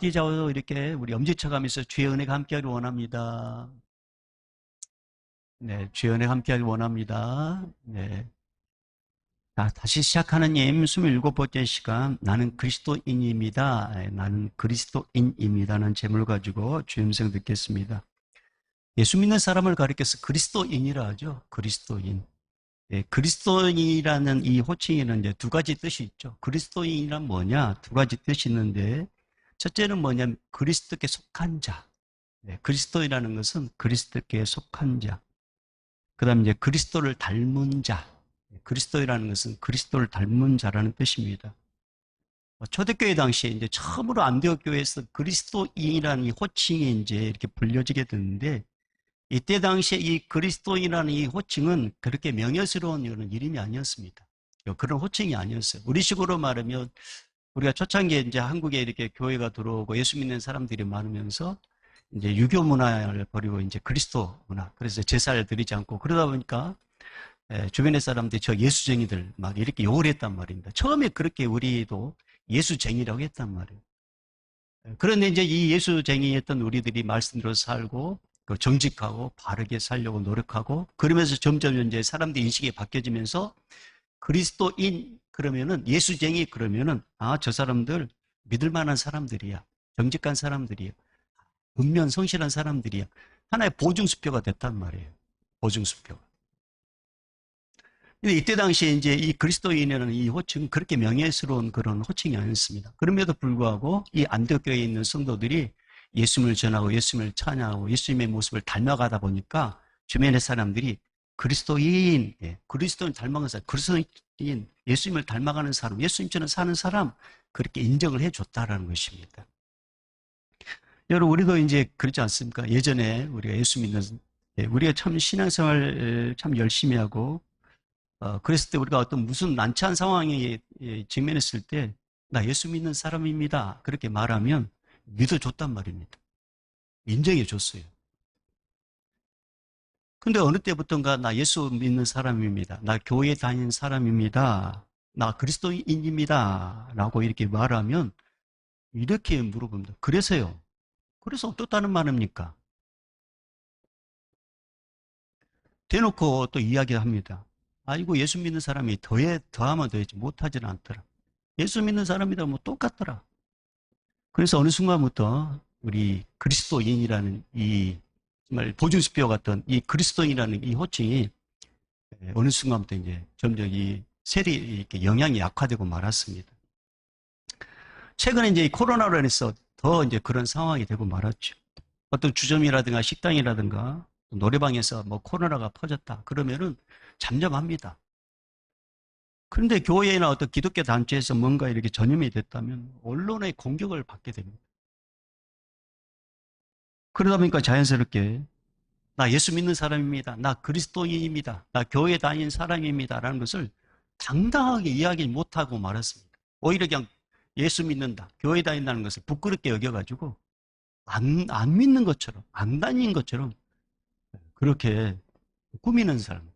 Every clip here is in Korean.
앞뒤 좌우 이렇게 우리 엄지쳐가면서 주의 은혜가 함께하길 원합니다. 네, 주의 은혜가 함께하길 원합니다. 네. 자, 다시 시작하느님 27번째 시간, 나는 그리스도인입니다. 나는 그리스도인입니다는 제목을 가지고 주의 음성 듣겠습니다. 예수 믿는 사람을 가리켜서 그리스도인이라 하죠. 그리스도인. 예, 그리스도인이라는 이 호칭에는 이제 두 가지 뜻이 있죠. 그리스도인이란 뭐냐? 두 가지 뜻이 있는데, 첫째는 뭐냐면 그리스도께 속한 자. 네, 그리스도이라는 것은 그리스도께 속한 자. 그 다음에 이제 그리스도를 닮은 자. 그리스도이라는 것은 그리스도를 닮은 자라는 뜻입니다. 초대교회 당시에 이제 처음으로 안디옥 교회에서 그리스도인이라는 이 호칭이 이제 이렇게 불려지게 됐는데, 이때 당시에 이 그리스도인이라는 이 호칭은 그렇게 명예스러운 이름이 아니었습니다. 그런 호칭이 아니었어요. 우리식으로 말하면 우리가 초창기에 이제 한국에 이렇게 교회가 들어오고 예수 믿는 사람들이 많으면서 이제 유교 문화를 버리고 이제 그리스도 문화. 그래서 제사를 드리지 않고 그러다 보니까 주변의 사람들이 저 예수쟁이들 막 이렇게 욕을 했단 말입니다. 처음에 그렇게 우리도 예수쟁이라고 했단 말이에요. 그런데 이제 이 예수쟁이였던 우리들이 말씀대로 살고 정직하고 바르게 살려고 노력하고 그러면서 점점 이제 사람들의 인식이 바뀌어지면서 그리스도인 그러면은 예수쟁이 그러면은 저 사람들 믿을 만한 사람들이야. 정직한 사람들이야. 분명 성실한 사람들이야. 하나의 보증수표가 됐단 말이에요. 보증수표가. 근데 이때 당시에 이제 이 그리스도인이라는 이 호칭은 그렇게 명예스러운 그런 호칭이 아니었습니다. 그럼에도 불구하고 이 안디옥교회에 있는 성도들이 예수님을 전하고 예수님을 찬양하고 예수님의 모습을 닮아가다 보니까 주변의 사람들이 그리스도인, 그리스도인 닮아가는 사람, 그리스도인, 예수님을 닮아가는 사람, 예수님처럼 사는 사람 그렇게 인정을 해줬다라는 것입니다. 여러분 우리도 이제 그렇지 않습니까? 예전에 우리가 예수 믿는 우리가 참 신앙생활 참 열심히 하고 그랬을 때 우리가 어떤 무슨 난처한 상황에 직면했을 때 나 예수 믿는 사람입니다. 그렇게 말하면 믿어줬단 말입니다. 인정해줬어요. 근데 어느 때부턴가 나 예수 믿는 사람입니다. 나 교회 다니는 사람입니다. 나 그리스도인입니다. 라고 이렇게 말하면 이렇게 물어봅니다. 그래서요. 그래서 어떻다는 말입니까? 대놓고 또 이야기합니다. 아이고 예수 믿는 사람이 더하면 더했지 못하지는 않더라. 예수 믿는 사람이다 뭐 똑같더라. 그래서 어느 순간부터 우리 그리스도인이라는 이 정말 보증수표 같은 이 그리스도인이라는 이 호칭이 어느 순간부터 이제 점점 이 세리 이렇게 영향이 약화되고 말았습니다. 최근에 이제 코로나로 인해서 더 이제 그런 상황이 되고 말았죠. 어떤 주점이라든가 식당이라든가 노래방에서 뭐 코로나가 퍼졌다 그러면은 잠잠합니다. 그런데 교회나 어떤 기독교 단체에서 뭔가 이렇게 전염이 됐다면 언론의 공격을 받게 됩니다. 그러다 보니까 자연스럽게 나 예수 믿는 사람입니다. 나 그리스도인입니다. 나 교회 다니는 사람입니다. 라는 것을 당당하게 이야기 못하고 말았습니다. 오히려 그냥 예수 믿는다. 교회 다닌다는 것을 부끄럽게 여겨가지고 안 믿는 것처럼, 안 다닌 것처럼 그렇게 꾸미는 사람.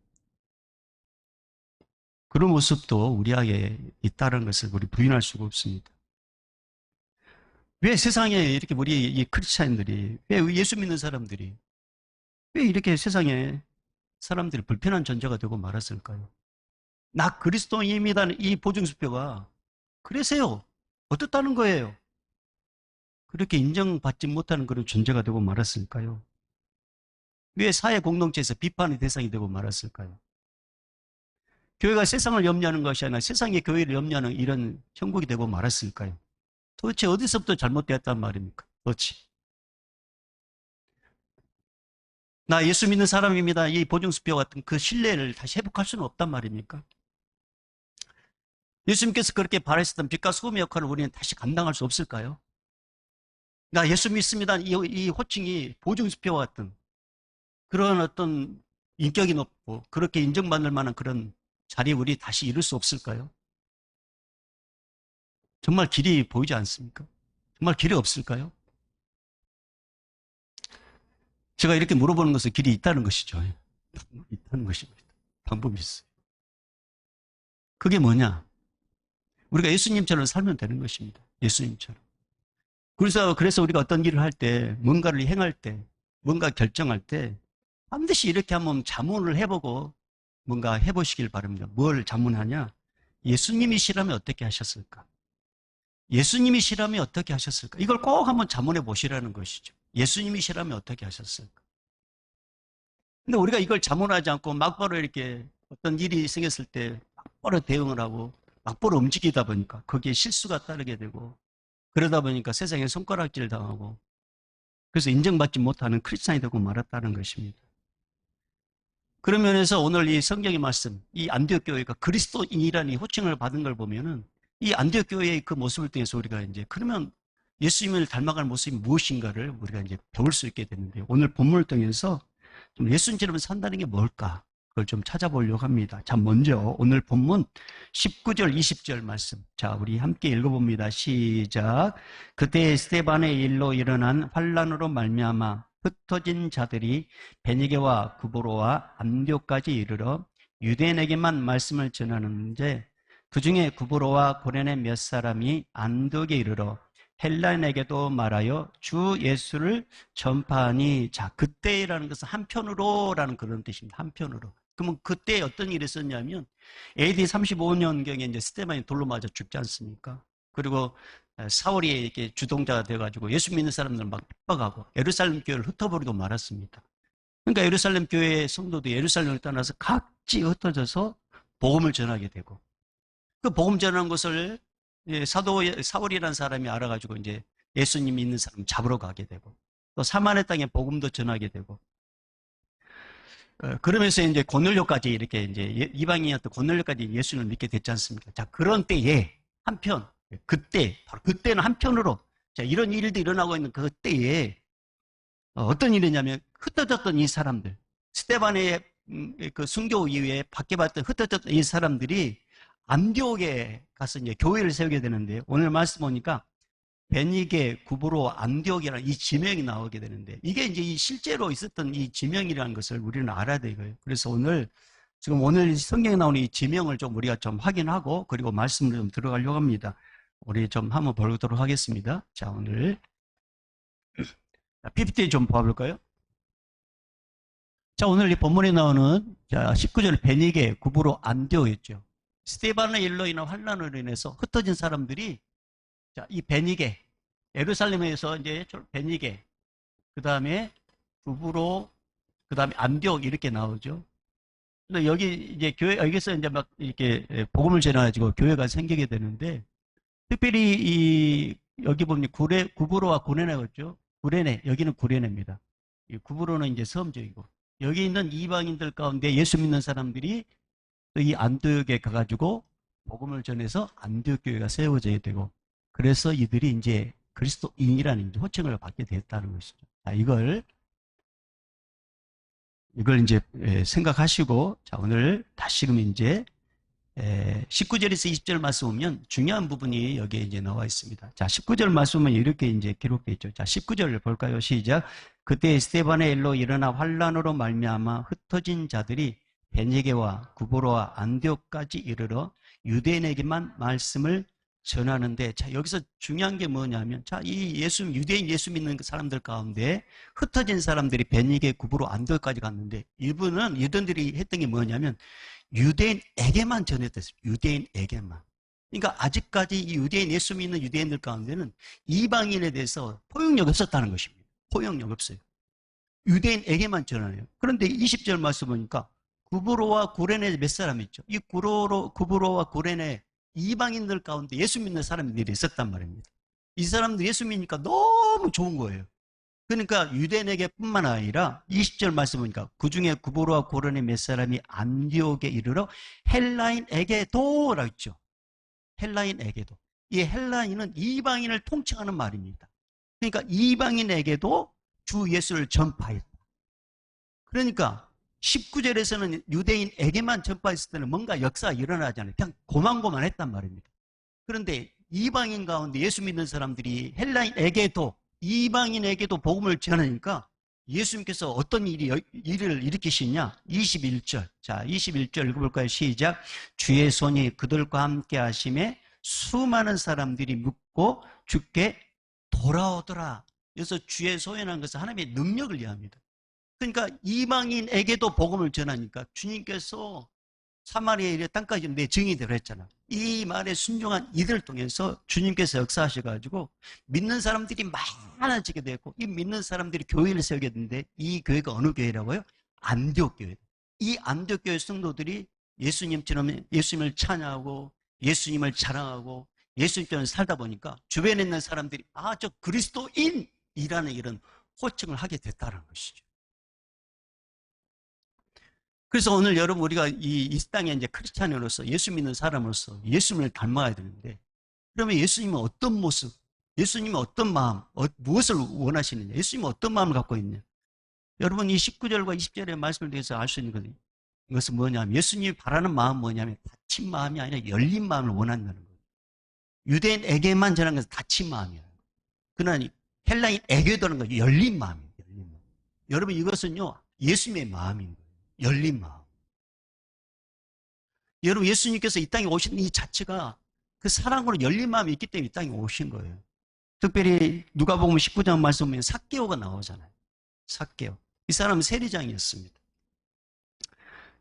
그런 모습도 우리에게 있다는 것을 우리 부인할 수가 없습니다. 왜 세상에 이렇게 우리 이 크리스찬들이, 왜 예수 믿는 사람들이, 왜 이렇게 세상에 사람들이 불편한 존재가 되고 말았을까요? 나 그리스도인입니다는 이 보증수표가 그래서요. 어떻다는 거예요? 그렇게 인정받지 못하는 그런 존재가 되고 말았을까요? 왜 사회 공동체에서 비판의 대상이 되고 말았을까요? 교회가 세상을 염려하는 것이 아니라 세상이 교회를 염려하는 이런 형국이 되고 말았을까요? 도대체 어디서부터 잘못되었단 말입니까? 도대체. 나 예수 믿는 사람입니다. 이 보증수표 같은 그 신뢰를 다시 회복할 수는 없단 말입니까? 예수님께서 그렇게 바라셨던 빛과 소금의 역할을 우리는 다시 감당할 수 없을까요? 나 예수 믿습니다. 이 호칭이 보증수표와 같은 그런 어떤 인격이 높고 그렇게 인정받을 만한 그런 자리에 우리 다시 이룰 수 없을까요? 정말 길이 보이지 않습니까? 정말 길이 없을까요? 제가 이렇게 물어보는 것은 길이 있다는 것이죠. 있다는 것입니다. 방법이 있어요. 그게 뭐냐? 우리가 예수님처럼 살면 되는 것입니다. 예수님처럼. 그래서 우리가 어떤 일을 할 때, 뭔가를 행할 때, 뭔가 결정할 때, 반드시 이렇게 한번 자문을 해보고 뭔가 해보시길 바랍니다. 뭘 자문하냐? 예수님이시라면 어떻게 하셨을까? 예수님이시라면 어떻게 하셨을까? 이걸 꼭 한번 자문해 보시라는 것이죠. 예수님이시라면 어떻게 하셨을까? 근데 우리가 이걸 자문하지 않고 막바로 이렇게 어떤 일이 생겼을 때 막바로 대응을 하고 막바로 움직이다 보니까 거기에 실수가 따르게 되고 그러다 보니까 세상에 손가락질 당하고 그래서 인정받지 못하는 크리스찬이 되고 말았다는 것입니다. 그런 면에서 오늘 이 성경의 말씀, 이 안디옥 교회가 그리스도인이라는 이 호칭을 받은 걸 보면은 이 안디옥 교회의 그 모습을 통해서 우리가 이제 그러면 예수님을 닮아갈 모습이 무엇인가를 우리가 이제 배울 수 있게 되는데 오늘 본문을 통해서 좀 예수님처럼 산다는 게 뭘까? 그걸 좀 찾아보려고 합니다. 자, 먼저 오늘 본문 19절, 20절 말씀. 자, 우리 함께 읽어봅니다. 시작. 그때 스데반의 일로 일어난 환란으로 말미암아 흩어진 자들이 베니게와 구브로와 안디옥까지 이르러 유대인에게만 말씀을 전하는데 그 중에 구브로와 고레네 몇 사람이 안디옥에 이르러 헬라인에게도 말하여 주 예수를 전파하니 자 그때라는 것은 한편으로라는 그런 뜻입니다. 한편으로. 그러면 그때 어떤 일이 있었냐면 AD 35년경에 이제 스데반이 돌로 맞아 죽지 않습니까? 그리고 사울이 이렇게 주동자가 돼가지고 예수 믿는 사람들을 막 핍박하고 예루살렘 교회를 흩어버리고 말았습니다. 그러니까 예루살렘 교회 성도도 예루살렘을 떠나서 각지 흩어져서 복음을 전하게 되고 그 복음 전하는 것을 사도 사울이라는 사람이 알아가지고 이제 예수님 믿는 사람 잡으러 가게 되고 또 사마리 땅에 복음도 전하게 되고 그러면서 이제 고넬료까지 이렇게 이제 이방인이었던 고넬료까지 예수를 믿게 됐지 않습니까? 자 그런 때에 한편 그때 바로 그때는 한편으로 자 이런 일도 일어나고 있는 그때에 어떤 일이냐면 흩어졌던 이 사람들 스데반의 그 순교 이후에 박해받던 흩어졌던 이 사람들이 안디옥에 가서 이제 교회를 세우게 되는데 오늘 말씀 보니까 베니게, 구브로, 안디옥이라는 이 지명이 나오게 되는데 이게 이제 이 실제로 있었던 이 지명이라는 것을 우리는 알아야 되고요. 그래서 오늘 성경에 나오는 이 지명을 좀 우리가 좀 확인하고 그리고 말씀을 좀 들어가려고 합니다. 우리 좀 한번 보도록 하겠습니다. 자, 오늘 PPT 좀 봐볼까요? 자, 오늘 이 본문에 나오는 자, 19절 베니게, 구브로, 안디옥이었죠. 스데반의 일로 인한 환란으로 인해서 흩어진 사람들이 자, 이 베니게 예루살렘에서 이제 베니게 그 다음에 구브로 그 다음에 안디옥 이렇게 나오죠. 근데 여기 이제 교회 여기서 이제 막 이렇게 복음을 전해가지고 교회가 생기게 되는데 특별히 이 여기 보면 구브로와 고레네였죠. 구레네 여기는 구레네입니다. 이 구브로는 이제 섬지이고 여기 있는 이방인들 가운데 예수 믿는 사람들이 이 안디옥에 가가지고 복음을 전해서 안디옥 교회가 세워져야 되고 그래서 이들이 이제 그리스도인이라는 호칭을 받게 됐다는 것이죠. 자, 이걸 이제 생각하시고 자, 오늘 다시금 이제 19절에서 20절 말씀 보면 중요한 부분이 여기에 이제 나와 있습니다. 자, 19절 말씀은 이렇게 이제 기록되어 있죠. 자, 19절을 볼까요? 시작. 그때 스데반의 일로 일어나 환란으로 말미암아 흩어진 자들이 베니게와 구브로와 안디옥까지 이르러 유대인에게만 말씀을 전하는데 자 여기서 중요한 게 뭐냐면 자 이 유대인 예수 믿는 사람들 가운데 흩어진 사람들이 베니게 구브로 안디옥까지 갔는데 이분들이 했던 게 뭐냐면 유대인에게만 전했댔어요. 유대인에게만. 그러니까 아직까지 이 유대인 예수 믿는 유대인들 가운데는 이방인에 대해서 포용력이 없었다는 것입니다. 포용력 없어요. 유대인에게만 전하네요. 그런데 20절 말씀 보니까 구브로와 고레네 몇 사람 있죠. 이 구브로와 고레네 이방인들 가운데 예수 믿는 사람들이 있었단 말입니다. 이 사람들 예수 믿으니까 너무 좋은 거예요. 그러니까 유대인에게 뿐만 아니라 20절 말씀 보니까 그 중에 구브로와 고레네 몇 사람이 안디옥에 이르러 헬라인에게도 라고 있죠. 헬라인에게도. 이 헬라인은 이방인을 통칭하는 말입니다. 그러니까 이방인에게도 주 예수를 전파했다. 그러니까 19절에서는 유대인에게만 전파했을 때는 뭔가 역사가 일어나지 않아요. 그냥 고만고만했단 말입니다. 그런데 이방인 가운데 예수 믿는 사람들이 헬라인에게도 이방인에게도 복음을 전하니까 예수님께서 어떤 일을 일으키시냐? 21절. 자, 21절 읽어볼까요? 시작. 주의 손이 그들과 함께 하심에 수많은 사람들이 묻고 주께 돌아오더라. 그래서 주의 소연한 것은 하나님의 능력을 이해합니다. 그러니까 이방인에게도 복음을 전하니까 주님께서 사마리아 일의 땅까지 내 증인이 되라 했잖아. 이 말에 순종한 이들을 통해서 주님께서 역사하셔가지고 믿는 사람들이 많아지게 됐고, 이 믿는 사람들이 교회를 세우게 됐는데, 이 교회가 어느 교회라고요? 안디옥 교회. 이 안디옥 교회 성도들이 예수님처럼 예수님을 찬양하고 예수님을 자랑하고 예수님처럼 살다 보니까 주변에 있는 사람들이 저 그리스도인이라는 이런 호칭을 하게 됐다는 것이죠. 그래서 오늘 여러분 우리가 이 땅에 이제 크리스찬으로서 예수 믿는 사람으로서 예수님을 닮아야 되는데, 그러면 예수님은 어떤 모습, 예수님은 어떤 마음, 무엇을 원하시느냐, 예수님은 어떤 마음을 갖고 있느냐. 여러분 이 19절과 20절의 말씀을 통해서 알 수 있는 것은 뭐냐면, 예수님이 바라는 마음은 뭐냐면 닫힌 마음이 아니라 열린 마음을 원한다는 거예요. 유대인에게만 전한 것은 닫힌 마음이에요. 그러나 헬라인에게도 하는 것은 열린 마음이에요. 열린 마음. 여러분 이것은요 예수님의 마음인 거예요. 열린 마음. 여러분 예수님께서 이 땅에 오신 이 자체가 그 사랑으로 열린 마음이 있기 때문에 이 땅에 오신 거예요. 특별히 누가복음 19장 말씀 보면 삭개오가 나오잖아요. 삭개오. 이 사람은 세리장이었습니다.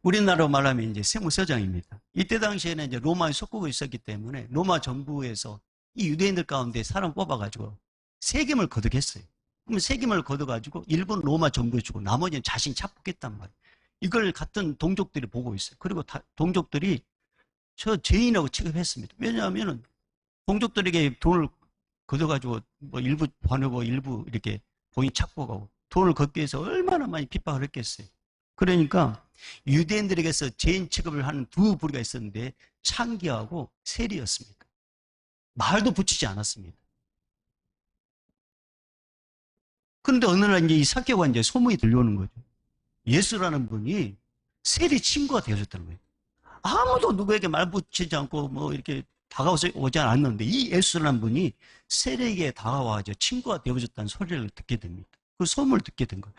우리나라로 말하면 이제 세무서장입니다. 이때 당시에는 이제 로마의 속국이 있었기 때문에 로마 정부에서 이 유대인들 가운데 사람 뽑아가지고 세금을 거두겠어요. 그러면 세금을 거둬가지고 일본 로마 정부에 주고 나머지는 자신 착복했단 말이에요. 이걸 같은 동족들이 보고 있어요. 그리고 동족들이 저 죄인이라고 취급했습니다. 왜냐하면 동족들에게 돈을 걷어가지고 뭐 일부 보내고 일부 이렇게 본인 착복하고 돈을 걷기 위해서 얼마나 많이 핍박을 했겠어요. 그러니까 유대인들에게서 죄인 취급을 하는 두 부류가 있었는데 창기하고 세리였습니다. 말도 붙이지 않았습니다. 그런데 어느 날 이제 이 삭개오가 이제 소문이 들려오는 거죠. 예수라는 분이 세리 친구가 되어줬다는 거예요. 아무도 누구에게 말 붙이지 않고 뭐 이렇게 다가오지 않았는데 이 예수라는 분이 세리에게 다가와서 친구가 되어줬다는 소리를 듣게 됩니다. 그 소문을 듣게 된 거예요.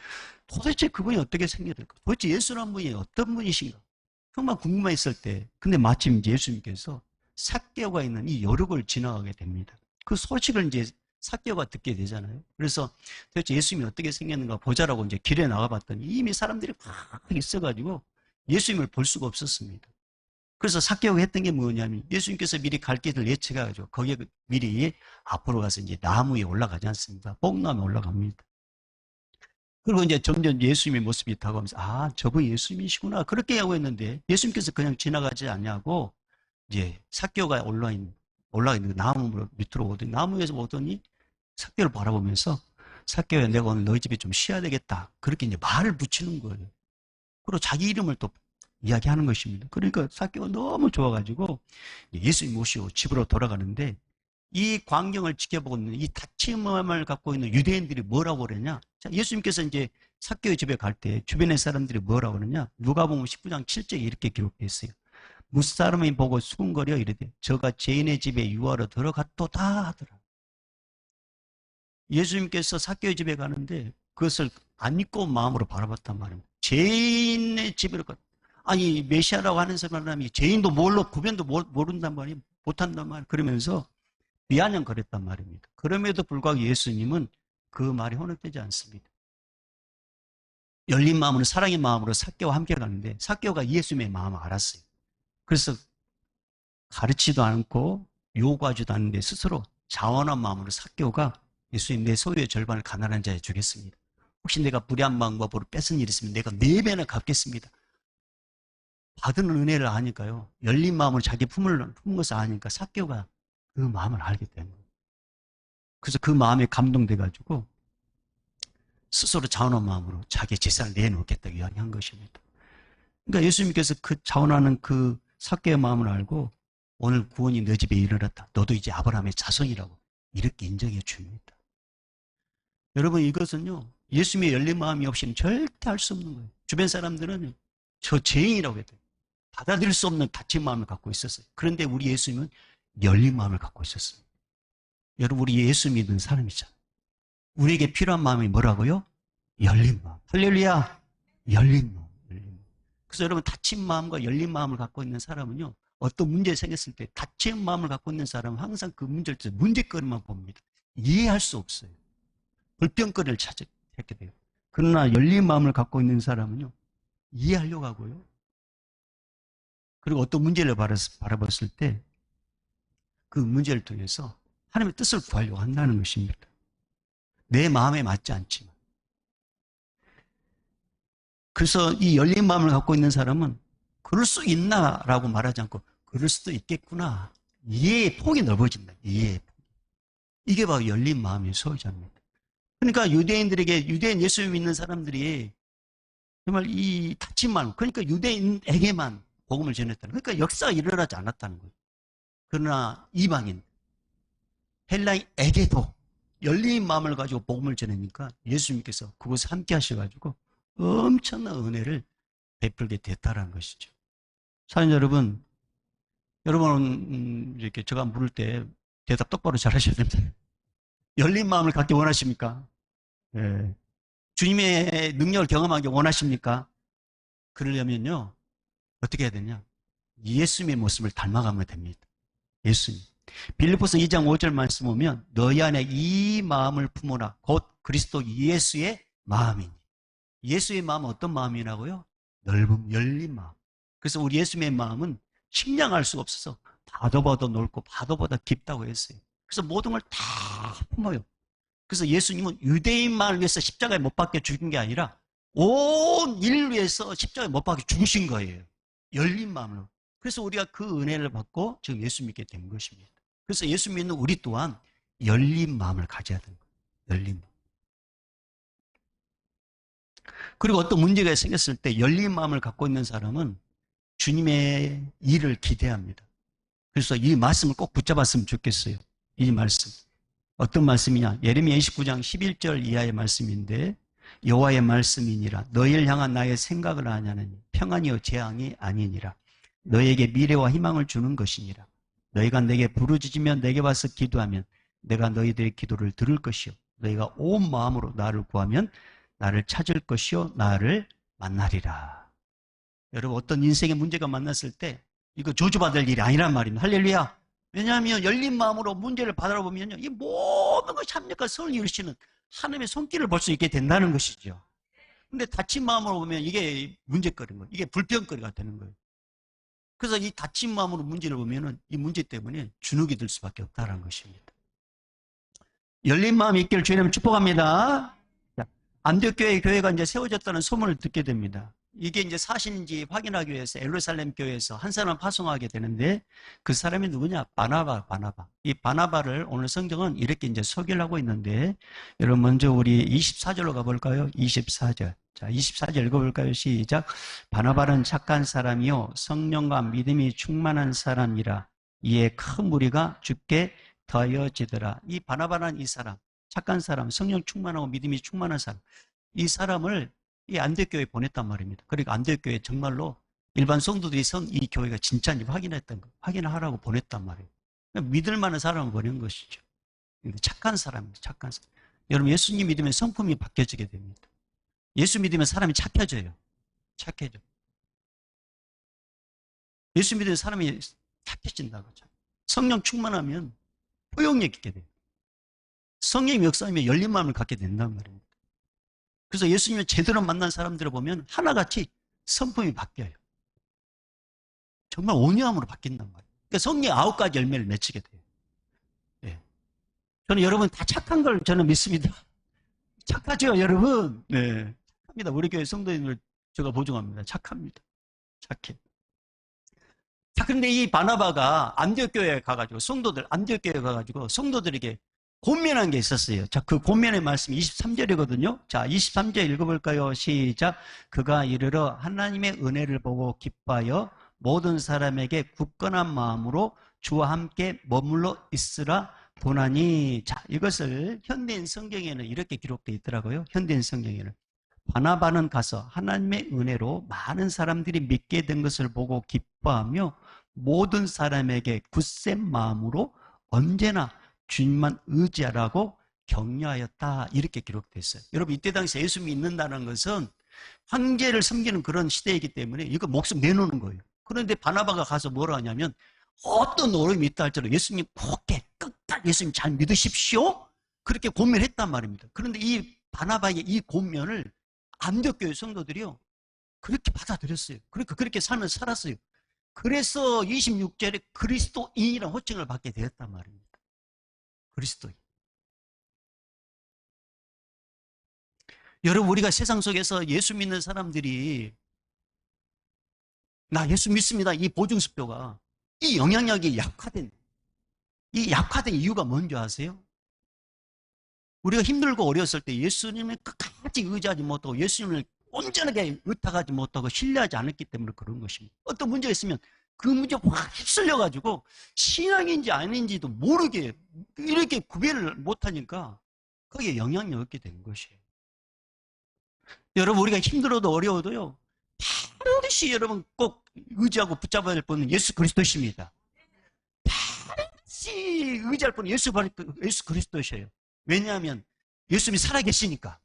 도대체 그분이 어떻게 생겨될까? 도대체 예수라는 분이 어떤 분이신가? 정말 궁금했을 때, 근데 마침 이제 예수님께서 삭개오가 있는 이 여륙을 지나가게 됩니다. 그 소식을 이제 삭개오가 듣게 되잖아요. 그래서 도대체 예수님이 어떻게 생겼는가 보자라고 이제 길에 나가봤더니 이미 사람들이 막 있어가지고 예수님을 볼 수가 없었습니다. 그래서 삭개오가 했던 게 뭐냐면 예수님께서 미리 갈 길을 예측해가지고 거기에 미리 앞으로 가서 이제 나무에 올라가지 않습니까? 뽕나무에 올라갑니다. 그리고 이제 점점 예수님의 모습이 다가오면서 저분이 예수님이시구나 그렇게 하고 있는데 예수님께서 그냥 지나가지 않냐고 이제 삭개오가 올라가 있는 그 나무 밑으로 오더니 나무에서 오더니 삭개오를 바라보면서 삭개오야 내가 오늘 너희 집에 좀 쉬어야 되겠다 그렇게 이제 말을 붙이는 거예요. 그리고 자기 이름을 또 이야기하는 것입니다. 그러니까 삭개오가 너무 좋아가지고 예수님 모시고 집으로 돌아가는데 이 광경을 지켜보고 있는 이 닫힌 마음을 갖고 있는 유대인들이 뭐라고 그러냐? 자, 예수님께서 이제 삭개오 집에 갈 때 주변의 사람들이 뭐라고 그러냐? 누가복음 19장 7절에 이렇게 기록되어 있어요. 무사람이 보고 수군거려 이르되 저가 죄인의 집에 유하러 들어갔도다 하더라. 예수님께서 삭개오 집에 가는데 그것을 안 믿고 마음으로 바라봤단 말입니다. 죄인의 집으로 아니 메시아라고 하는 사람이 죄인도 뭘로 구별도 모른단 말이에요. 못한단 말이에요. 그러면서 비아냥거렸단 말입니다. 그럼에도 불구하고 예수님은 그 말이 혼합되지 않습니다. 열린 마음으로 사랑의 마음으로 삭개오와 함께 가는데 삭개오가 예수님의 마음을 알았어요. 그래서 가르치지도 않고 요구하지도 않는데 스스로 자원한 마음으로 삭개오가 예수님 내 소유의 절반을 가난한 자에 주겠습니다. 혹시 내가 불의한 마음과 보를 뺏은 일이 있으면 내가 4배나 갚겠습니다. 받은 은혜를 아니까요. 열린 마음으로 자기 품은 것을 아니까 삭개오가 그 마음을 알게 된 거예요. 그래서 그 마음에 감동돼가지고 스스로 자원한 마음으로 자기 재산을 내놓겠다고 이야기한 것입니다. 그러니까 예수님께서 그 자원하는 그 삭개의 마음을 알고 오늘 구원이 너 집에 이르렀다. 너도 이제 아브라함의 자손이라고 이렇게 인정해 줍니다. 여러분 이것은요. 예수님의 열린 마음이 없이는 절대 할 수 없는 거예요. 주변 사람들은 저 죄인이라고 해도 받아들일 수 없는 닫힌 마음을 갖고 있었어요. 그런데 우리 예수님은 열린 마음을 갖고 있었어요. 여러분 우리 예수 믿는 사람이잖아요. 우리에게 필요한 마음이 뭐라고요? 열린 마음. 할렐루야. 열린 마음. 그래서 여러분 닫힌 마음과 열린 마음을 갖고 있는 사람은요. 어떤 문제 생겼을 때 닫힌 마음을 갖고 있는 사람은 항상 그 문제거리만 봅니다. 이해할 수 없어요. 불평거리를 찾게 돼요. 그러나 열린 마음을 갖고 있는 사람은요, 이해하려고 하고요. 그리고 어떤 문제를 바라봤을 때 그 문제를 통해서 하나님의 뜻을 구하려고 한다는 것입니다. 내 마음에 맞지 않지만. 그래서 이 열린 마음을 갖고 있는 사람은 그럴 수 있나라고 말하지 않고 그럴 수도 있겠구나. 이해의 폭이 넓어진다. 이해의 폭. 이게 바로 열린 마음의 소유자입니다. 그러니까 유대인 예수 믿는 사람들이 정말 이 닫힌 마음, 그러니까 유대인에게만 복음을 전했다는 거예요. 그러니까 역사가 일어나지 않았다는 거예요. 그러나 이방인, 헬라인에게도 열린 마음을 가지고 복음을 전하니까 예수님께서 그것을 함께 하셔가지고 엄청난 은혜를 베풀게 됐다는 것이죠. 사랑하는 여러분, 여러분은 이렇게 제가 물을 때 대답 똑바로 잘 하셔야 됩니다. 열린 마음을 갖기 원하십니까? 예. 주님의 능력을 경험하기 원하십니까? 그러려면요, 어떻게 해야 되냐? 예수님의 모습을 닮아가면 됩니다. 예수님. 빌립보서 2장 5절 말씀 보면 너희 안에 이 마음을 품어라. 곧 그리스도 예수의 마음이니. 예수의 마음은 어떤 마음이라고요? 넓은 열린 마음. 그래서 우리 예수님의 마음은 측량할 수가 없어서 바다보다 넓고 바다보다 깊다고 했어요. 그래서 모든 걸 다 품어요. 그래서 예수님은 유대인만을 위해서 십자가에 못 박혀 죽인 게 아니라 온 인류를 위해서 십자가에 못 박혀 죽으신 거예요. 열린 마음으로. 그래서 우리가 그 은혜를 받고 지금 예수 믿게 된 것입니다. 그래서 예수 믿는 우리 또한 열린 마음을 가져야 되는 거예요. 열린 마음. 그리고 어떤 문제가 생겼을 때 열린 마음을 갖고 있는 사람은 주님의 일을 기대합니다. 그래서 이 말씀을 꼭 붙잡았으면 좋겠어요. 이 말씀. 어떤 말씀이냐? 예레미야 29장 11절 이하의 말씀인데 여호와의 말씀이니라. 너희를 향한 나의 생각을 아냐느니 평안이요 재앙이 아니니라. 너희에게 미래와 희망을 주는 것이니라. 너희가 내게 부르짖으며 내게 와서 기도하면 내가 너희들의 기도를 들을 것이요. 너희가 온 마음으로 나를 구하면 나를 찾을 것이요. 나를 만나리라. 여러분, 어떤 인생의 문제가 만났을 때 이거 저주받을 일이 아니란 말입니다. 할렐루야. 왜냐하면 열린 마음으로 문제를 바라보면요, 이 모든 것이 합력과 선을 이루시는 하나님의 손길을 볼 수 있게 된다는 것이죠. 근데 닫힌 마음으로 보면 이게 문제거리인 거예요. 이게 불평거리가 되는 거예요. 그래서 이 닫힌 마음으로 문제를 보면은 이 문제 때문에 주눅이 들 수밖에 없다는 것입니다. 열린 마음이 있기를 주님 축복합니다. 안디옥 교회가 이제 세워졌다는 소문을 듣게 됩니다. 이게 이제 사실인지 확인하기 위해서 예루살렘 교회에서 한 사람을 파송하게 되는데 그 사람이 누구냐? 바나바. 이 바나바를 오늘 성경은 이렇게 이제 소개를 하고 있는데 여러분 먼저 우리 24절로 가볼까요? 24절. 자, 24절 읽어볼까요? 시작. 바나바는 착한 사람이요 성령과 믿음이 충만한 사람이라 이에 큰 무리가 죽게 더하여지더라. 이 바나바는 이 사람, 착한 사람, 성령 충만하고 믿음이 충만한 사람, 이 사람을 이 안디옥 교회에 보냈단 말입니다. 그러니까 안디옥 교회에 정말로 일반 성도들이 이 교회가 진짜인지 확인했던 거, 확인하라고 보냈단 말이에요. 믿을 만한 사람을 보낸 것이죠. 착한 사람입니다. 착한 사람. 여러분, 예수님 믿으면 성품이 바뀌어지게 됩니다. 예수 믿으면 사람이 착해져요. 착해져. 예수 믿으면 사람이 착해진다고. 성령 충만하면 포용력 있게 돼요. 성령의 역사하면 열린 마음을 갖게 된단 말입니다. 그래서 예수님을 제대로 만난 사람들을 보면 하나같이 성품이 바뀌어요. 정말 온유함으로 바뀐단 말이에요. 그러니까 성령의 9가지 열매를 맺히게 돼요. 네. 저는 여러분 다 착한 걸 저는 믿습니다. 착하죠, 여러분? 네. 착합니다. 우리 교회 성도님을 제가 보증합니다. 착합니다. 착해. 자, 그런데 이 바나바가 안디옥 교회에 가가지고 안디옥 교회에 가가지고 성도들에게 권면한 게 있었어요. 자, 그 권면의 말씀이 23절이거든요. 자, 23절 읽어볼까요? 시작. 그가 이르러 하나님의 은혜를 보고 기뻐하여 모든 사람에게 굳건한 마음으로 주와 함께 머물러 있으라 보나니. 자, 이것을 현대인 성경에는 이렇게 기록되어 있더라고요. 현대인 성경에는. 바나바는 가서 하나님의 은혜로 많은 사람들이 믿게 된 것을 보고 기뻐하며 모든 사람에게 굳센 마음으로 언제나 주님만 의지하라고 격려하였다. 이렇게 기록되어 있어요. 여러분, 이때 당시에 예수 믿는다는 것은 황제를 섬기는 그런 시대이기 때문에 이거 목숨 내놓는 거예요. 그런데 바나바가 가서 뭐라 하냐면 어떤 어려움이 있다 할지라도 예수님 굳게 끝까지 예수님 잘 믿으십시오. 그렇게 고민했단 말입니다. 그런데 이 바나바의 이 고면을 안디옥교회 성도들이요, 그렇게 받아들였어요. 그러니까 그렇게 살면서 살았어요. 그래서 26절에 그리스도인이라는 호칭을 받게 되었단 말입니다. 그리스도인. 여러분, 우리가 세상 속에서 예수 믿는 사람들이 나 예수 믿습니다, 이 보증수표가 이 영향력이 약화된 이유가 뭔지 아세요? 우리가 힘들고 어려웠을 때 예수님을 끝까지 의지하지 못하고 예수님을 온전하게 의탁하지 못하고 신뢰하지 않았기 때문에 그런 것입니다. 어떤 문제가 있으면 그 문제에 확 휩쓸려가지고 신앙인지 아닌지도 모르게 이렇게 구별을 못하니까 거기에 영향력이 없게 된 것이에요. 여러분, 우리가 힘들어도 어려워도요, 반드시 여러분 꼭 의지하고 붙잡아야 될 분은 예수 그리스도십니다. 반드시 의지할 분은 예수 그리스도셔요. 왜냐하면 예수님이 살아계시니까.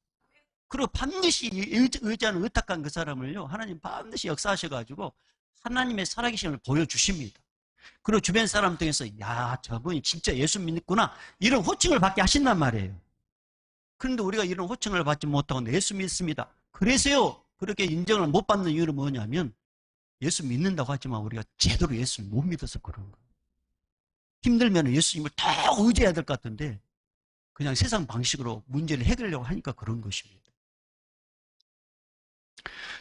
그리고 반드시 의지하는 의탁한 그 사람을요, 하나님 반드시 역사하셔가지고 하나님의 살아계심을 보여주십니다. 그리고 주변 사람 통해서 야, 저분이 진짜 예수 믿구나, 이런 호칭을 받게 하신단 말이에요. 그런데 우리가 이런 호칭을 받지 못하고 예수 믿습니다, 그래서요 그렇게 인정을 못 받는 이유는 뭐냐면 예수 믿는다고 하지만 우리가 제대로 예수를 못 믿어서 그런 거예요. 힘들면 예수님을 더 의지해야 될 것 같은데 그냥 세상 방식으로 문제를 해결하려고 하니까 그런 것입니다.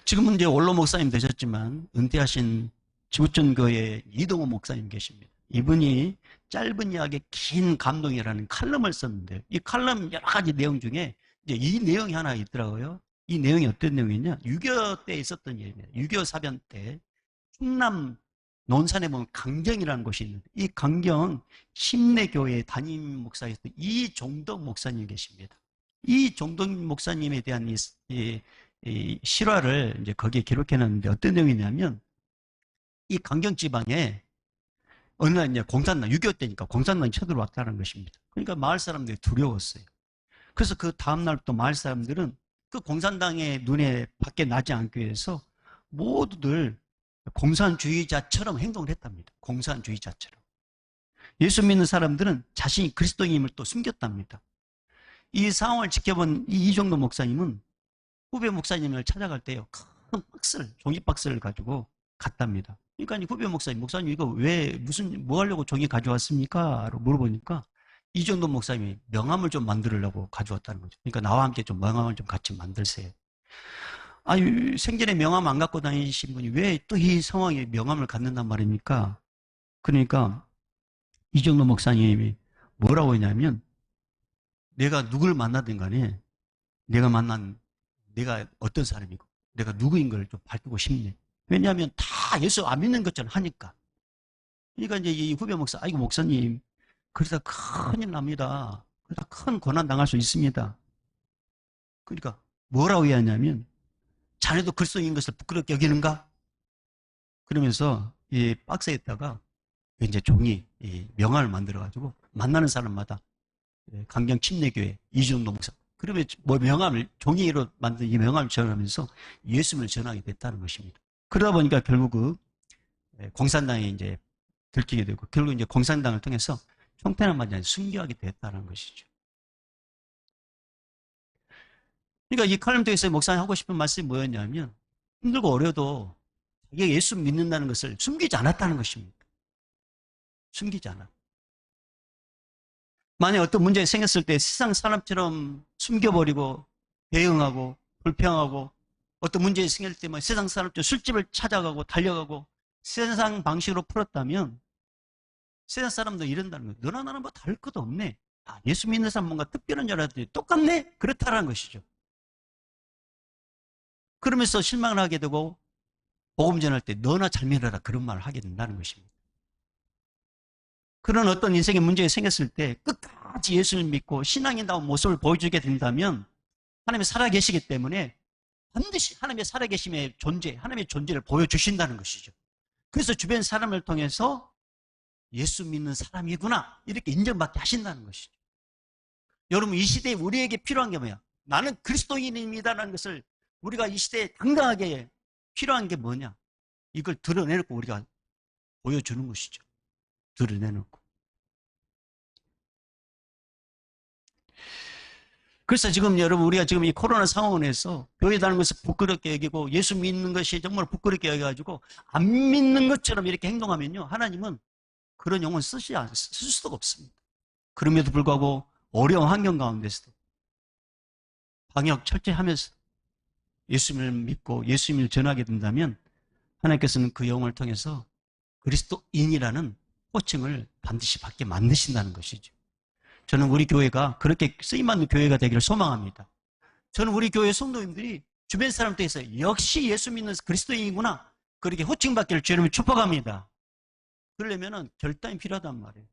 지금은 이제 원로 목사님 되셨지만 은퇴하신 지구촌교회 이동호 목사님 계십니다. 이분이 짧은 이야기에 긴 감동이라는 칼럼을 썼는데 이 칼럼 여러 가지 내용 중에 이제 이 내용이 하나 있더라고요. 이 내용이 어떤 내용이냐? 6.25 때 있었던 일입니다. 6.25 사변 때 충남 논산에 보면 강경이라는 곳이 있는데 이 강경 심내교회 담임 목사였던 이종덕 목사님 계십니다. 이종덕 목사님에 대한 이 실화를 이제 거기에 기록해 놨는데 어떤 내용이냐면 이 강경 지방에 어느 날 이제 공산당 6.25 때니까 공산당이 쳐들어왔다는 것입니다. 그러니까 마을 사람들이 두려웠어요. 그래서 그 다음날 또 마을 사람들은 그 공산당의 눈에 밖에 나지 않기 위해서 모두들 공산주의자처럼 행동을 했답니다. 공산주의자처럼. 예수 믿는 사람들은 자신이 그리스도인임을 또 숨겼답니다. 이 상황을 지켜본 이 이종도 목사님은 후배 목사님을 찾아갈 때요, 큰 박스를, 종이 박스를 가지고 갔답니다. 그러니까 후배 목사님 이거 왜 뭐 하려고 종이 가져왔습니까? 라고 물어보니까 이종도 목사님이 명함을 좀 만들려고 가져왔다는 거죠. 그러니까 나와 함께 좀 명함을 좀 같이 만들세요. 아니, 생전에 명함 안 갖고 다니신 분이 왜 또 이 상황에 명함을 갖는단 말입니까? 그러니까 이종도 목사님이 뭐라고 했냐면 내가 누굴 만나든 간에 내가 어떤 사람이고 내가 누구인 걸 좀 밝히고 싶네. 왜냐하면 다 예수 안 믿는 것처럼 하니까. 그러니까 이제 이 후배 목사, 아이고 목사님, 그러다 큰일 납니다. 그러다 큰 고난 당할 수 있습니다. 그러니까 뭐라고 해야 하냐면 자네도 그리스도인 것을 부끄럽게 여기는가? 그러면서 이 박스에다가 이제 종이 명함을 만들어가지고 만나는 사람마다 강경 침례교회 이준도 목사, 그러면 뭐 명함을 종이로 만든 이 명함을 전하면서 예수님을 전하게 됐다는 것입니다. 그러다 보니까 결국 그 공산당에 이제 들키게 되고 결국 이제 공산당을 통해서 형편을 맞이 순교하게 됐다는 것이죠. 그러니까 이 칼럼 통해서 목사님 하고 싶은 말씀이 뭐였냐면 힘들고 어려도 자기가 예수 믿는다는 것을 숨기지 않았다는 것입니다. 숨기지 않았다. 만약 어떤 문제가 생겼을 때 세상 사람처럼 숨겨버리고 대응하고 불평하고 어떤 문제가 생길 때 세상 사람처럼 술집을 찾아가고 달려가고 세상 방식으로 풀었다면 세상 사람도 이런다는 거예요. 너나 나나 뭐 다를 것도 없네. 아, 예수 믿는 사람 뭔가 특별한 줄 알았더니 똑같네? 그렇다는 것이죠. 그러면서 실망을 하게 되고 복음 전할 때 너나 잘 믿어라 그런 말을 하게 된다는 것입니다. 그런 어떤 인생의 문제가 생겼을 때 끝까지 예수를 믿고 신앙인다운 모습을 보여주게 된다면 하나님이 살아계시기 때문에 반드시 하나님의 살아계심의 존재, 하나님의 존재를 보여주신다는 것이죠. 그래서 주변 사람을 통해서 예수 믿는 사람이구나 이렇게 인정받게 하신다는 것이죠. 여러분, 이 시대에 우리에게 필요한 게 뭐야? 나는 그리스도인입니다라는 것을 우리가 이 시대에 당당하게 필요한 게 뭐냐? 이걸 드러내놓고 우리가 보여주는 것이죠. 드러내놓고. 그래서 지금 여러분 우리가 지금 이 코로나 상황에서 교회 다니는 것을 부끄럽게 여기고 예수 믿는 것이 정말 부끄럽게 여겨가지고 안 믿는 것처럼 이렇게 행동하면요, 하나님은 그런 영혼 쓸 수가 없습니다. 그럼에도 불구하고 어려운 환경 가운데서도 방역 철저히 하면서 예수님을 믿고 예수님을 전하게 된다면 하나님께서는 그 영혼을 통해서 그리스도인이라는 호칭을 반드시 받게 만드신다는 것이죠. 저는 우리 교회가 그렇게 쓰임받는 교회가 되기를 소망합니다. 저는 우리 교회 성도님들이 주변 사람들에서 역시 예수 믿는 그리스도인이구나, 그렇게 호칭받기를 주님을 축복합니다. 그러려면 결단이 필요하단 말이에요.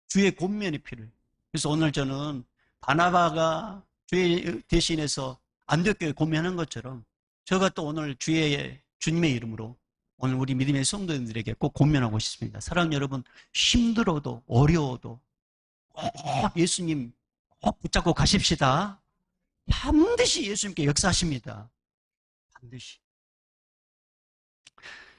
주의 권면이 필요해요. 그래서 오늘 저는 바나바가 주의 대신해서 안디옥교회 권면한 것처럼 제가 또 오늘 주님의 이름으로 오늘 우리 믿음의 성도님들에게 꼭 권면하고 싶습니다. 사랑하는 여러분, 힘들어도 어려워도 꼭 예수님 꼭 붙잡고 가십시다. 반드시 예수님께 역사하십니다. 반드시.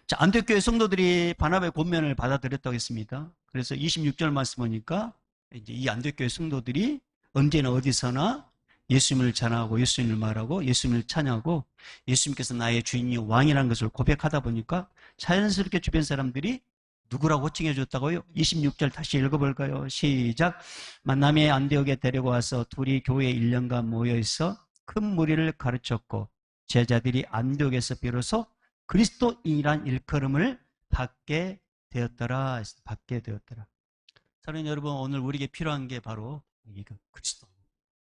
자, 안디옥교회 성도들이 바나바의 권면을 받아들였다고 했습니다. 그래서 26절 말씀 보니까 이제 이 안디옥교회 성도들이 언제나 어디서나 예수님을 전하고 예수님을 말하고 예수님을 찬양하고 예수님께서 나의 주인이요 왕이라는 것을 고백하다 보니까 자연스럽게 주변 사람들이 누구라고 호칭해 줬다고요? 26절 다시 읽어볼까요? 시작. 만남의 안디옥에 데리고 와서 둘이 교회에 1년간 모여있어 큰 무리를 가르쳤고 제자들이 안디옥에서 비로소 그리스도인이란 일컬음을 받게 되었더라. 받게 되었더라. 사랑하는 여러분, 오늘 우리에게 필요한 게 바로 이거 그리스도.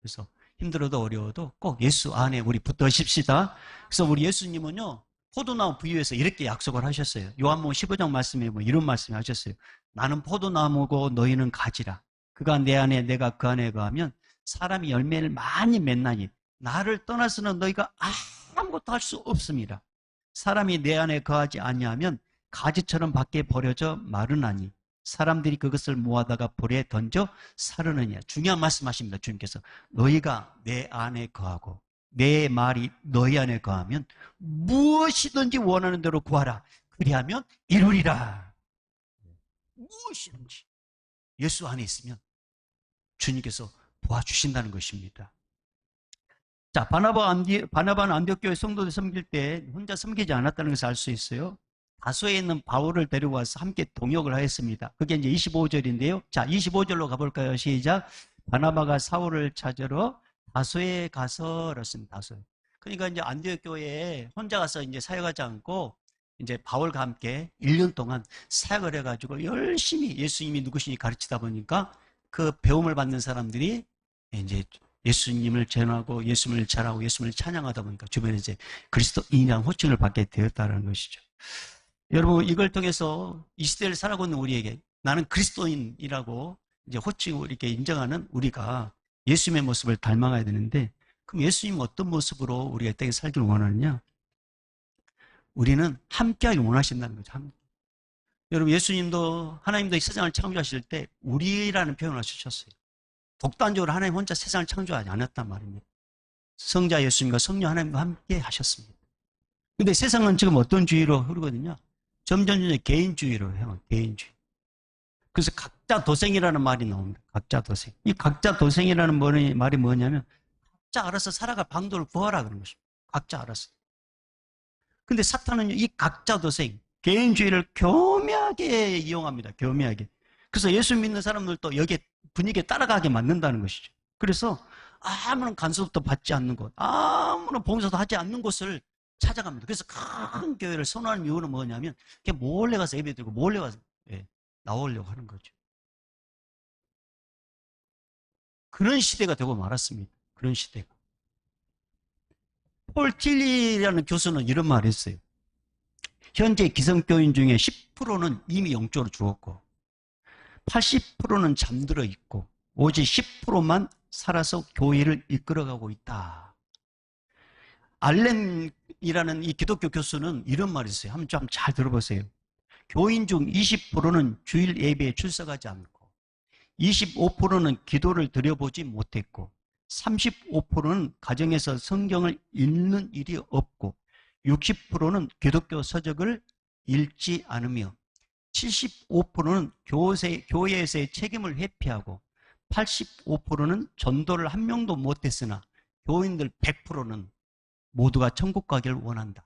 그래서 힘들어도 어려워도 꼭 예수 안에 우리 붙어십시다. 그래서 우리 예수님은요, 포도나무 비유에서 이렇게 약속을 하셨어요. 요한복음 15장 말씀에 이런 말씀을 하셨어요. 나는 포도나무고 너희는 가지라. 그가 내 안에 내가 그 안에 거하면 사람이 열매를 많이 맺나니 나를 떠나서는 너희가 아무것도 할 수 없습니다. 사람이 내 안에 거하지 아니하면 가지처럼 밖에 버려져 마르나니 사람들이 그것을 모아다가 불에 던져 사르느냐. 중요한 말씀하십니다. 주님께서 너희가 내 안에 거하고 내 말이 너희 안에 거하면 무엇이든지 원하는 대로 구하라. 그리하면 이루리라. 무엇이든지 예수 안에 있으면 주님께서 도와주신다는 것입니다. 자, 바나바는 안디옥교회 성도들 섬길 때 혼자 섬기지 않았다는 것을 알 수 있어요. 다소에 있는 바울을 데려와서 함께 동역을 하였습니다. 그게 이제 25절인데요. 자, 25절로 가볼까요? 시작. 바나바가 사울을 찾으러 다소에 가서 그렇습니다. 다소에. 그러니까 이제 안디옥 교회에 혼자 가서 이제 사역하지 않고 이제 바울과 함께 1년 동안 사역을 해가지고 열심히 예수님이 누구시니 가르치다 보니까 그 배움을 받는 사람들이 이제 예수님을 전하고 예수님을 잘하고 예수님을 찬양하다 보니까 주변에 이제 그리스도인이라는 호칭을 받게 되었다는 것이죠. 여러분, 이걸 통해서 이 시대를 살아가고 있는 우리에게 나는 그리스도인이라고 이제 호칭을 이렇게 인정하는 우리가 예수님의 모습을 닮아가야 되는데, 그럼 예수님은 어떤 모습으로 우리가 이 땅에 살기를 원하느냐? 우리는 함께하기 원하신다는 거죠. 여러분, 예수님도 하나님도 이 세상을 창조하실 때 우리라는 표현을 쓰셨어요. 독단적으로 하나님 혼자 세상을 창조하지 않았단 말입니다. 성자 예수님과 성령 하나님과 함께 하셨습니다. 근데 세상은 지금 어떤 주의로 흐르거든요? 점점 개인주의로 해요. 개인주의. 그래서 각자 도생이라는 말이 나옵니다. 각자 도생. 이 각자 도생이라는 말이 뭐냐면 각자 알아서 살아갈 방도를 구하라 그런 것입니다. 각자 알아서. 근데 사탄은 이 각자 도생, 개인주의를 교묘하게 이용합니다. 교묘하게. 그래서 예수 믿는 사람들도 여기에 분위기에 따라가게 만든다는 것이죠. 그래서 아무런 간섭도 받지 않는 곳, 아무런 봉사도 하지 않는 곳을 찾아갑니다. 그래서 큰 교회를 선호하는 이유는 뭐냐면 몰래 가서 예배 드리고 몰래 가서 나오려고 하는 거죠. 그런 시대가 되고 말았습니다. 그런 시대가. 폴 틸리라는 교수는 이런 말을 했어요. 현재 기성교인 중에 10%는 이미 영적으로 죽었고 80%는 잠들어 있고 오직 10%만 살아서 교회를 이끌어가고 있다. 알렌이라는 이 기독교 교수는 이런 말을 했어요. 한번 좀 잘 들어보세요. 교인 중 20%는 주일 예배에 출석하지 않고 25%는 기도를 드려보지 못했고 35%는 가정에서 성경을 읽는 일이 없고 60%는 기독교 서적을 읽지 않으며 75%는 교회에서의 책임을 회피하고 85%는 전도를 한 명도 못했으나 교인들 100%는 모두가 천국 가기를 원한다.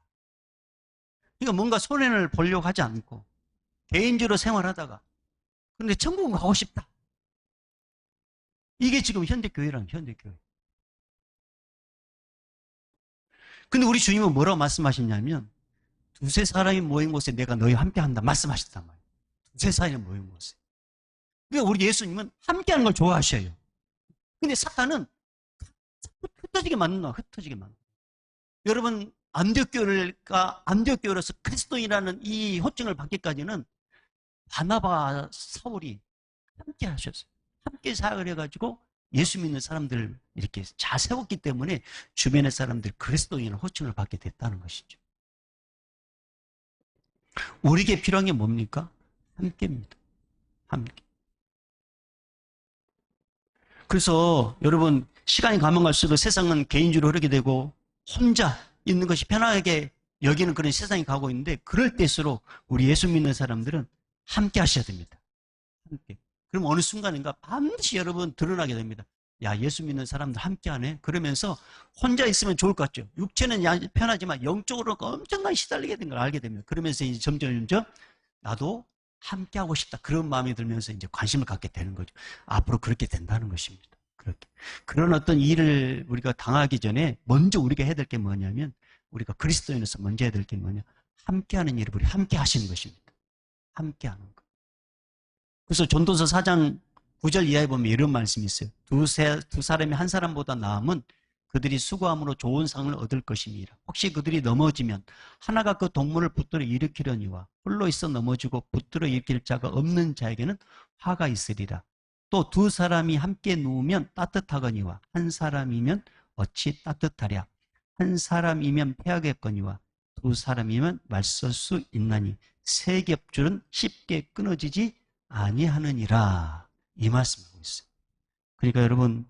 그러니까 뭔가 손해를 보려고 하지 않고 개인적으로 생활하다가 그런데 천국은 가고 싶다. 이게 지금 현대교회라는 현대교회. 근데 우리 주님은 뭐라고 말씀하셨냐면 두세 사람이 모인 곳에 내가 너희 함께 한다 말씀하셨단 말이에요. 두세 사람이 모인 곳에. 그러니까 우리 예수님은 함께하는 걸 좋아하셔요. 근데 사탄은 흩어지게 만든다. 흩어지게 만든다. 여러분 안디옥교회로서 그리스도인이라는 이 호칭을 받기까지는 바나바와 사울이 함께 하셨어요. 함께 사역을 해가지고 예수 믿는 사람들을 이렇게 잘 세웠기 때문에 주변의 사람들이 그리스도인의 호칭을 받게 됐다는 것이죠. 우리에게 필요한 게 뭡니까? 함께입니다. 함께. 그래서 여러분 시간이 가면 갈수록 세상은 개인주의로 흐르게 되고 혼자 있는 것이 편하게 여기는 그런 세상이 가고 있는데 그럴 때일수록 우리 예수 믿는 사람들은 함께 하셔야 됩니다. 함께. 그럼 어느 순간인가 반드시 여러분 드러나게 됩니다. 야, 예수 믿는 사람들 함께하네. 그러면서 혼자 있으면 좋을 것 같죠. 육체는 편하지만 영적으로 엄청나게 시달리게 된 걸 알게 됩니다. 그러면서 이제 점점 나도 함께하고 싶다. 그런 마음이 들면서 이제 관심을 갖게 되는 거죠. 앞으로 그렇게 된다는 것입니다. 그렇게. 그런 어떤 일을 우리가 당하기 전에 먼저 우리가 해야 될 게 뭐냐면 우리가 그리스도인으로서 먼저 해야 될 게 뭐냐. 함께하는 일을 우리 함께 하시는 것입니다. 함께하는 것. 그래서 전도서 4장 9절 이하에 보면 이런 말씀이 있어요. 두 사람이 한 사람보다 나음은 그들이 수고함으로 좋은 상을 얻을 것이니라. 혹시 그들이 넘어지면 하나가 그 동물을 붙들어 일으키려니와 홀로 있어 넘어지고 붙들어 일으킬 자가 없는 자에게는 화가 있으리라. 또 두 사람이 함께 누우면 따뜻하거니와 한 사람이면 어찌 따뜻하랴. 한 사람이면 패하겠거니와 두 사람이면 맞설 수 있나니 세 겹줄은 쉽게 끊어지지 아니하느니라. 이 말씀하고 있어요. 그러니까 여러분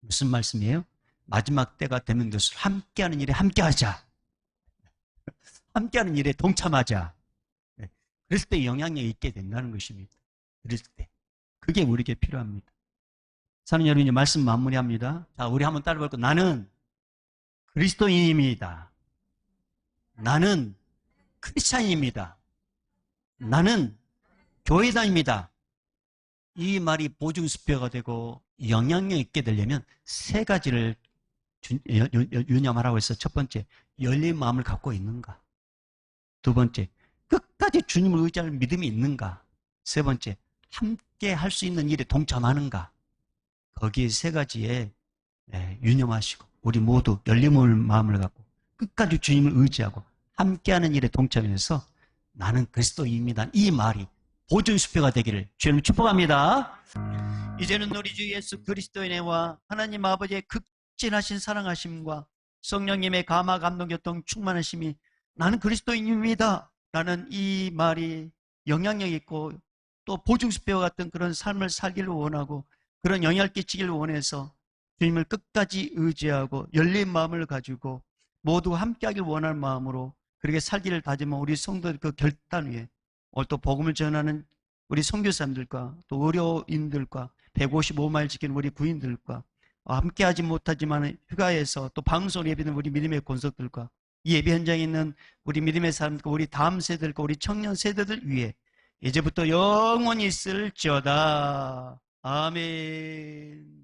무슨 말씀이에요? 마지막 때가 되면 될수록 함께하는 일에 함께하자. 함께하는 일에 동참하자. 그랬을 때 영향력이 있게 된다는 것입니다. 그랬을 때. 그게 우리에게 필요합니다. 사랑하는 여러분, 이제 말씀 마무리합니다. 자, 우리 한번 따라볼까? 나는 그리스도인입니다. 나는 크리스찬입니다. 나는 교회다입니다. 이 말이 보증수표가 되고 영향력 있게 되려면 세 가지를 유념하라고 해서 첫 번째, 열린 마음을 갖고 있는가? 두 번째, 끝까지 주님을 의지할 믿음이 있는가? 세 번째, 함께 할 수 있는 일에 동참하는가? 거기에 세 가지에 유념하시고 우리 모두 열린 마음을 갖고 끝까지 주님을 의지하고 함께하는 일에 동참해서 나는 그리스도인입니다. 이 말이 보증수표가 되기를 주님 축복합니다. 이제는 우리 주 예수 그리스도의 은혜와 하나님 아버지의 극진하신 사랑하심과 성령님의 감화 감동 교통 충만하심이 나는 그리스도인입니다 라는 이 말이 영향력 있고 또 보증수표와 같은 그런 삶을 살기를 원하고 그런 영향을 끼치기를 원해서 주님을 끝까지 의지하고 열린 마음을 가지고 모두 함께하길 원하는 마음으로 그렇게 살기를 다짐한 우리 성도들 그 결단 위에 오늘 또 복음을 전하는 우리 선교사님들과 또 의료인들과 155마일 지키는 우리 구인들과 함께하지 못하지만 휴가에서 또 방송 예배는 우리 믿음의 권속들과 이 예배 현장에 있는 우리 믿음의 사람들과 우리 다음 세대들과 우리 청년 세대들 위해 이제부터 영원히 있을지어다. 아멘.